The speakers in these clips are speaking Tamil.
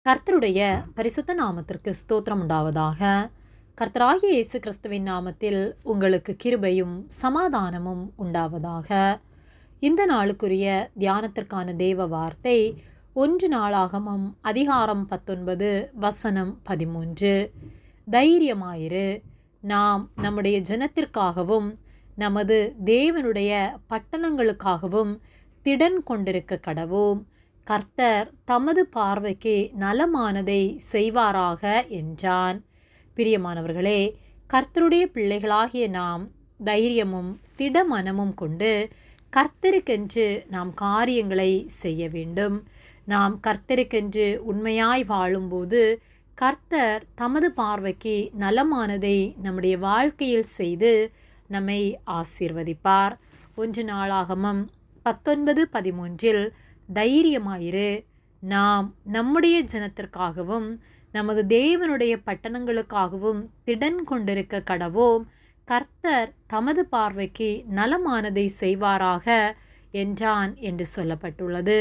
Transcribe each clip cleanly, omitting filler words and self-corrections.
கர்த்தருடைய பரிசுத்த நாமத்திற்கு ஸ்தோத்திரம் உண்டாவதாக. கர்த்தராகிய இயேசு கிறிஸ்துவின் நாமத்தில் உங்களுக்கு கிருபையும் சமாதானமும் உண்டாவதாக. இந்த நாளுக்குரிய தியானத்திற்கான தேவ வார்த்தை 1 நாளாகமம் அதிகாரம் 19 வசனம் 13. தைரியமாயிரு, நாம் நம்முடைய ஜனத்திற்காகவும் நமது தேவனுடைய பட்டணங்களுக்காகவும் திடன் கொண்டிருக்க கடவோம். கர்த்தர் தமது பார்வைக்கு நலமானதை செய்வாராக என்றான். பிரியமானவர்களே, கர்த்தருடைய பிள்ளைகளாகிய நாம் தைரியமும் திடமனமும் கொண்டு கர்த்தருக்கென்று நாம் காரியங்களை செய்ய வேண்டும். நாம் கர்த்தருக்கென்று உண்மையாய் வாழும்போது கர்த்தர் தமது பார்வைக்கு நலமானதை நம்முடைய வாழ்க்கையில் செய்து நம்மை ஆசீர்வதிப்பார். 1 நாளாகமம் 19:13 தைரியமாயிரு, நாம் நம்முடைய ஜனத்திற்காகவும் நமது தேவனுடைய பட்டணங்களுக்காகவும் திடன் கொண்டிருக்க கடவோம். கர்த்தர் தமது பார்வைக்கு நலமானதை செய்வாராக என்றான் என்று சொல்லப்பட்டுள்ளது.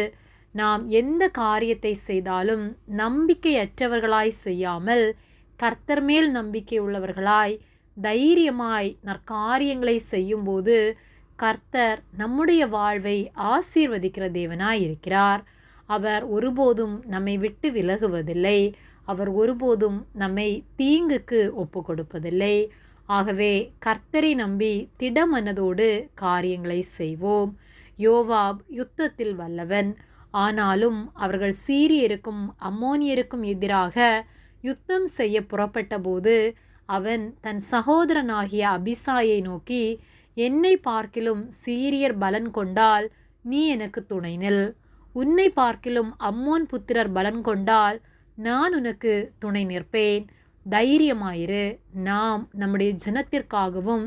நாம் எந்த காரியத்தை செய்தாலும் நம்பிக்கையற்றவர்களாய் செய்யாமல் கர்த்தர் மேல் நம்பிக்கை உள்ளவர்களாய் தைரியமாய் நற்காரியங்களை செய்யும்போது கர்த்தர் நம்முடைய வாழ்வை ஆசீர்வதிக்கிற தேவனாய் இருக்கிறார். அவர் ஒருபோதும் நம்மை விட்டு விலகுவதில்லை. அவர் ஒருபோதும் நம்மை தீங்குக்கு ஒப்பு கொடுப்பதில்லை. ஆகவே கர்த்தரை நம்பி திடமனதோடு காரியங்களை செய்வோம். யோவாப் யுத்தத்தில் வல்லவன். ஆனாலும் அவர்கள் சீரியருக்கும் அம்மோனியருக்கும் எதிராக யுத்தம் செய்ய புறப்பட்ட போது அவன் தன் சகோதரனாகிய அபிசாயை நோக்கி, என்னை பார்க்கிலும் சீரியர் பலன் கொண்டால் நீ எனக்கு துணை நில், உன்னை பார்க்கிலும் அம்மோன் புத்திரர் பலன் கொண்டால் நான் உனக்கு துணை நிற்பேன். தைரியமாயிரு, நாம் நம்முடைய ஜனத்திற்காகவும்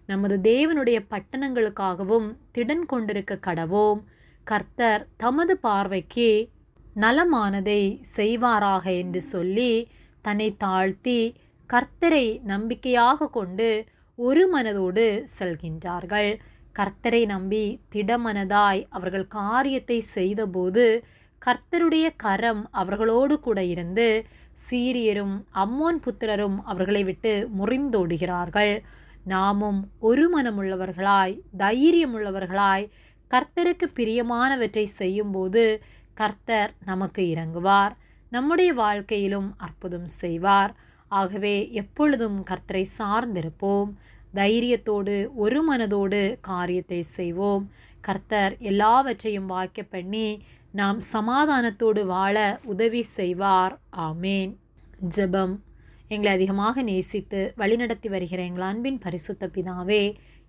நமது தேவனுடைய பட்டணங்களுக்காகவும் திடன் கொண்டிருக்க கடவோம். கர்த்தர் தமது பார்வைக்கு நலமானதை செய்வாராக என்று சொல்லி தன்னை தாழ்த்தி கர்த்தரை நம்பிக்கையாக கொண்டு ஒரு மனதோடு செல்கின்றார்கள். கர்த்தரை நம்பி திடமனதாய் அவர்கள் காரியத்தை செய்தபோது கர்த்தருடைய கரம் அவர்களோடு கூட இருந்து சீரியரும் அம்மோன் புத்திரரும் அவர்களை விட்டு முறிந்தோடுகிறார்கள். நாமும் ஒரு மனமுள்ளவர்களாய் தைரியமுள்ளவர்களாய் கர்த்தருக்கு பிரியமானவற்றை செய்யும்போது கர்த்தர் நமக்கு இறங்குவார். நம்முடைய வாழ்க்கையிலும் அற்புதம் செய்வார். ஆகவே எப்பொழுதும் கர்த்தரை சார்ந்திருப்போம். தைரியத்தோடு ஒரு மனதோடு காரியத்தை செய்வோம். கர்த்தர் எல்லாவற்றையும் வாய்க்க பண்ணி நாம் சமாதானத்தோடு வாழ உதவி செய்வார். ஆமேன். ஜெபம். எங்களை அதிகமாக நேசித்து வழிநடத்தி வருகிற எங்கள் அன்பின் பரிசுத்த பிதாவே,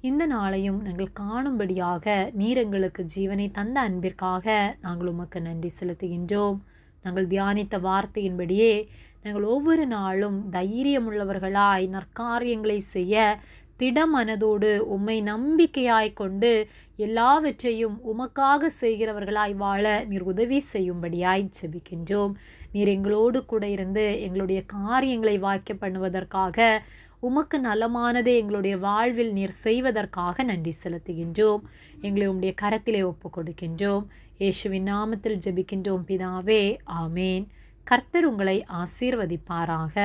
இந்த நாளையும் நாங்கள் காணும்படியாக நீர் எங்களுக்கு ஜீவனை தந்த அன்பிற்காக நாங்கள் உமக்கு நன்றி செலுத்துகின்றோம். நாங்கள் தியானித்த வார்த்தையின்படியே நாங்கள் ஒவ்வொரு நாளும் தைரியமுள்ளவர்களாய் நற்காரியங்களை செய்ய திடமனதோடு உம்மை நம்பிக்கையாய் கொண்டு எல்லாவற்றையும் உமக்காக செய்கிறவர்களாய் வாழ நீர் உதவி செய்யும்படியாய் ஜெபிக்கின்றோம். நீர் எங்களோடு கூட இருந்து எங்களுடைய காரியங்களை வாய்க்க பண்ணுவதற்காக உமக்கு நலமானதை எங்களுடைய வாழ்வில் நீர் செய்வதற்காக நன்றி செலுத்துகின்றோம். எங்களை உம்முடைய கரத்திலே ஒப்பு கொடுக்கின்றோம். இயேசுவின் நாமத்தில் ஜெபிக்கின்றோம் பிதாவே. ஆமேன். கர்த்தர் உங்களை ஆசீர்வதிப்பாராக.